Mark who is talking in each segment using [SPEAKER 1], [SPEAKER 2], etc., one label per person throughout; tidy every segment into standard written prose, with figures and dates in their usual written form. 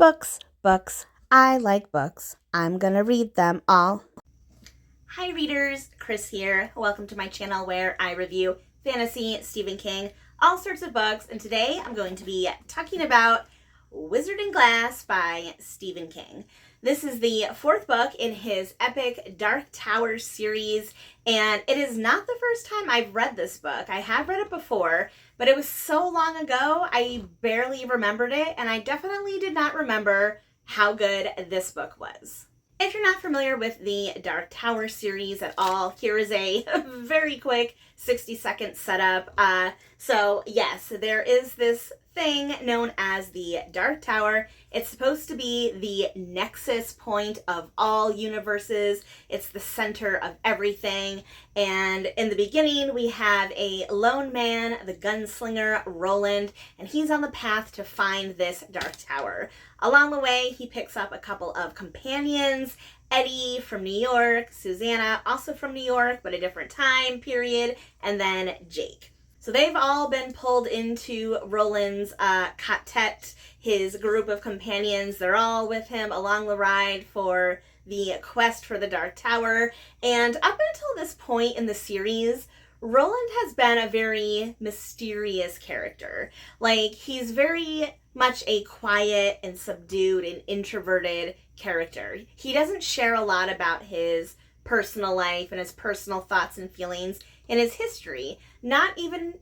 [SPEAKER 1] Books, books. I like books. I'm gonna read them all. Hi readers, Chris here. Welcome to my channel where I review fantasy, Stephen King, all sorts of books, and today I'm going to be talking about Wizard and Glass by Stephen King. This is the fourth book in his epic Dark Tower series, and it is not the first time I've read this book. I have read it before, but it was so long ago I barely remembered it, and I definitely did not remember how good this book was. If you're not familiar with the Dark Tower series at all, here is a very quick 60-second setup. So yes, there is this thing known as the Dark Tower. It's supposed to be the nexus point of all universes. It's the center of everything. And in the beginning, we have a lone man, the gunslinger Roland, and he's on the path to find this Dark Tower. Along the way, he picks up a couple of companions, Eddie from New York, Susanna, also from New York, but a different time period, and then Jake. So they've all been pulled into Roland's quartet, his group of companions. They're all with him along the ride for the quest for the Dark Tower. And up until this point in the series, Roland has been a very mysterious character. Like, he's very much a quiet and subdued and introverted character. He doesn't share a lot about his personal life and his personal thoughts and feelings in his history, not even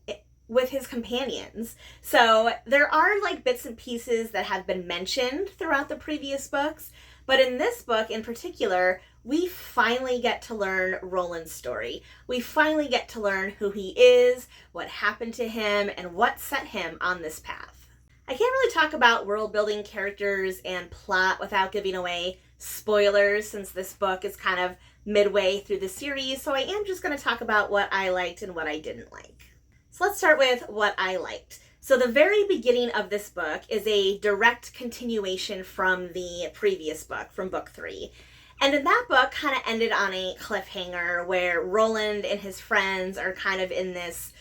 [SPEAKER 1] with his companions. So there are like bits and pieces that have been mentioned throughout the previous books, but in this book in particular, we finally get to learn Roland's story. We finally get to learn who he is, what happened to him, and what set him on this path. I can't really talk about world building, characters, and plot without giving away spoilers, since this book is kind of midway through the series, so I am just going to talk about what I liked and what I didn't like. So let's start with what I liked. So the very beginning of this book is a direct continuation from the previous book, from book 3. And in that book kind of ended on a cliffhanger where Roland and his friends are kind of in this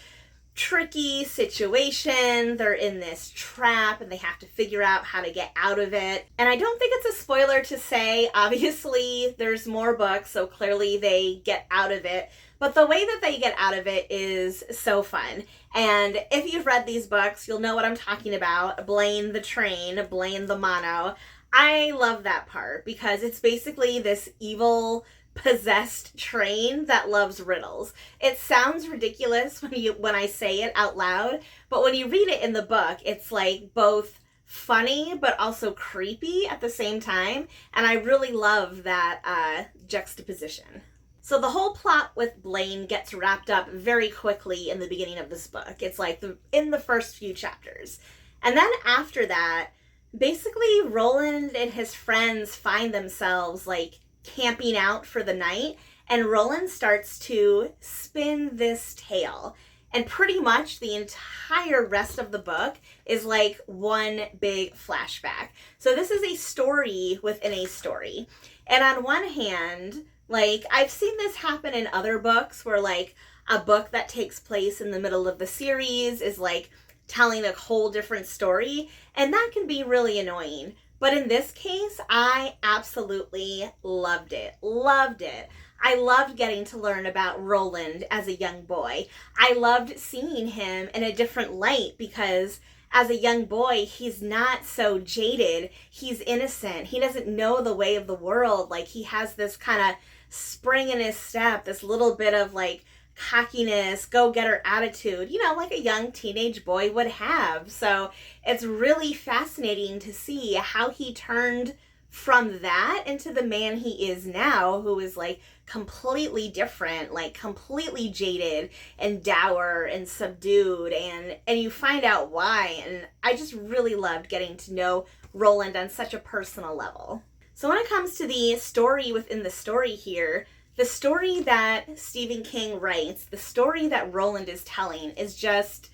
[SPEAKER 1] tricky situation. They're in this trap and they have to figure out how to get out of it. And I don't think it's a spoiler to say, obviously there's more books, so clearly they get out of it. But the way that they get out of it is so fun. And if you've read these books, you'll know what I'm talking about. Blaine the train, Blaine the mono. I love that part because it's basically this evil possessed train that loves riddles. It sounds ridiculous when I say it out loud, but when you read it in the book, it's like both funny but also creepy at the same time, and I really love that juxtaposition. So the whole plot with Blaine gets wrapped up very quickly in the beginning of this book. It's like in the first few chapters. And then after that, basically Roland and his friends find themselves like camping out for the night, and Roland starts to spin this tale, and pretty much the entire rest of the book is like one big flashback. So this is a story within a story, and on one hand, like, I've seen this happen in other books where like a book that takes place in the middle of the series is like telling a whole different story, and that can be really annoying. But in this case, I absolutely loved it. Loved it. I loved getting to learn about Roland as a young boy. I loved seeing him in a different light because as a young boy, he's not so jaded. He's innocent. He doesn't know the way of the world. Like, he has this kind of spring in his step, this little bit of like cockiness, go-getter attitude, you know, like a young teenage boy would have. So it's really fascinating to see how he turned from that into the man he is now, who is like completely different, like completely jaded and dour and subdued, and you find out why. And I just really loved getting to know Roland on such a personal level. So when it comes to the story within the story here, the story that Stephen King writes, the story that Roland is telling is just,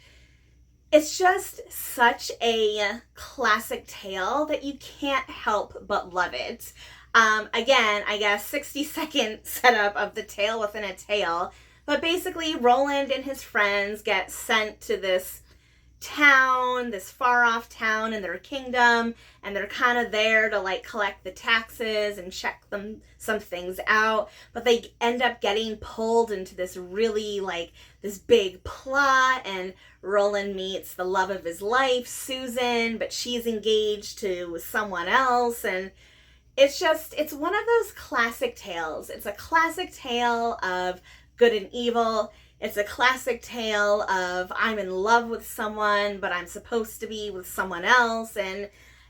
[SPEAKER 1] it's just such a classic tale that you can't help but love it. Again, I guess 60-second setup of the tale within a tale, but basically Roland and his friends get sent to this town, this far off town in their kingdom, and they're kind of there to like collect the taxes and check some things out, but they end up getting pulled into this really like this big plot, and Roland meets the love of his life, Susan, but she's engaged to someone else, and it's one of those classic tales. It's a classic tale of good and evil. It's a classic tale of I'm in love with someone, but I'm supposed to be with someone else. And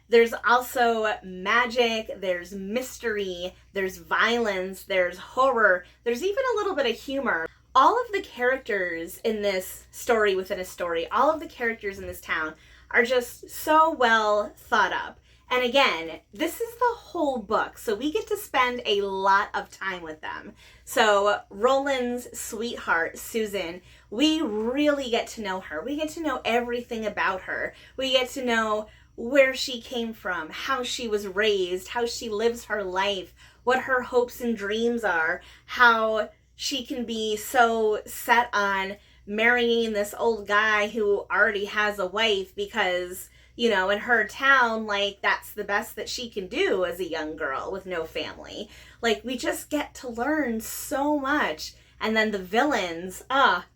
[SPEAKER 1] there's also magic, there's mystery, there's violence, there's horror, there's even a little bit of humor. All of the characters in this story within a story, all of the characters in this town are just so well thought up. And again, this is the whole book, so we get to spend a lot of time with them. So Roland's sweetheart, Susan, we really get to know her. We get to know everything about her. We get to know where she came from, how she was raised, how she lives her life, what her hopes and dreams are, how she can be so set on marrying this old guy who already has a wife because, you know, in her town, like, that's the best that she can do as a young girl with no family. Like, we just get to learn so much. And then the villains,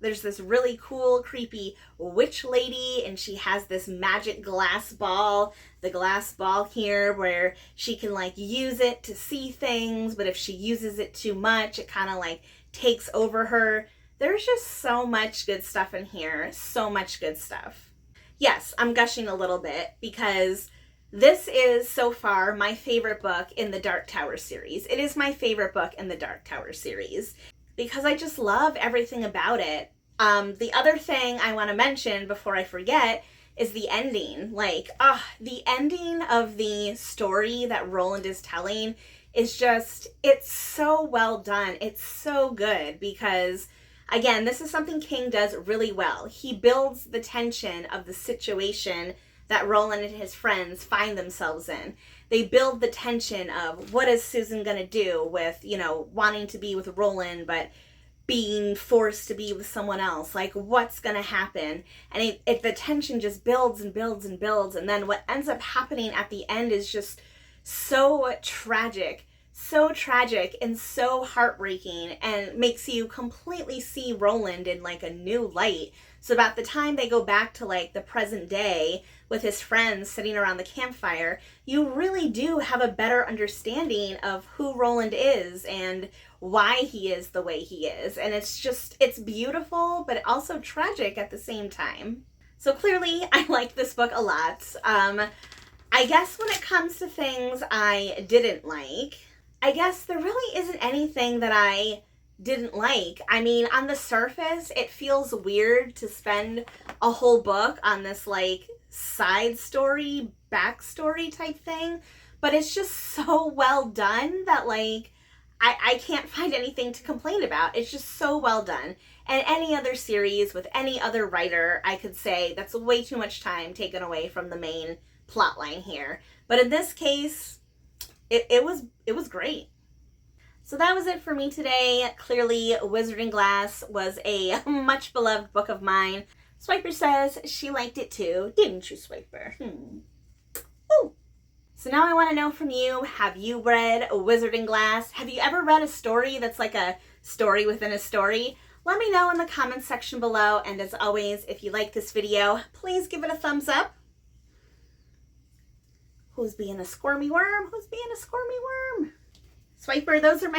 [SPEAKER 1] there's this really cool, creepy witch lady, and she has this magic glass ball, the glass ball here, where she can, like, use it to see things, but if she uses it too much, it kind of, like, takes over her. There's just so much good stuff in here, so much good stuff. Yes, I'm gushing a little bit because this is so far my favorite book in the Dark Tower series. It is my favorite book in the Dark Tower series because I just love everything about it. The other thing I want to mention before I forget is the ending. Like, the ending of the story that Roland is telling is just, it's so well done. It's so good because, again, this is something King does really well. He builds the tension of the situation that Roland and his friends find themselves in. They build the tension of what is Susan going to do with, you know, wanting to be with Roland, but being forced to be with someone else. Like, what's going to happen? And the tension just builds and builds and builds. And then what ends up happening at the end is just so tragic and so heartbreaking, and makes you completely see Roland in like a new light. So about the time they go back to like the present day with his friends sitting around the campfire, you really do have a better understanding of who Roland is and why he is the way he is. And it's beautiful, but also tragic at the same time. So clearly I like this book a lot. I guess when it comes to things I didn't like, I guess there really isn't anything that I didn't like. I mean, on the surface, it feels weird to spend a whole book on this, like, side story, backstory type thing, but it's just so well done that, like, I can't find anything to complain about. It's just so well done. And any other series with any other writer, I could say that's way too much time taken away from the main plot line here. But in this case, it was great. So that was it for me today. Clearly, Wizarding Glass was a much beloved book of mine. Swiper says she liked it too. Didn't you, Swiper? Ooh. So now I want to know from you, have you read Wizarding Glass? Have you ever read a story that's like a story within a story? Let me know in the comments section below. And as always, if you like this video, please give it a thumbs up. Who's being a squirmy worm? Who's being a squirmy worm? Swiper, those are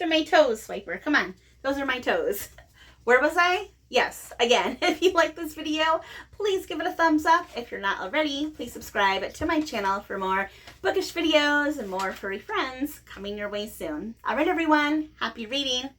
[SPEAKER 1] my toes, Swiper. Come on. Those are my toes. Where was I? Yes, again, if you like this video, please give it a thumbs up. If you're not already, please subscribe to my channel for more bookish videos and more furry friends coming your way soon. All right, everyone. Happy reading.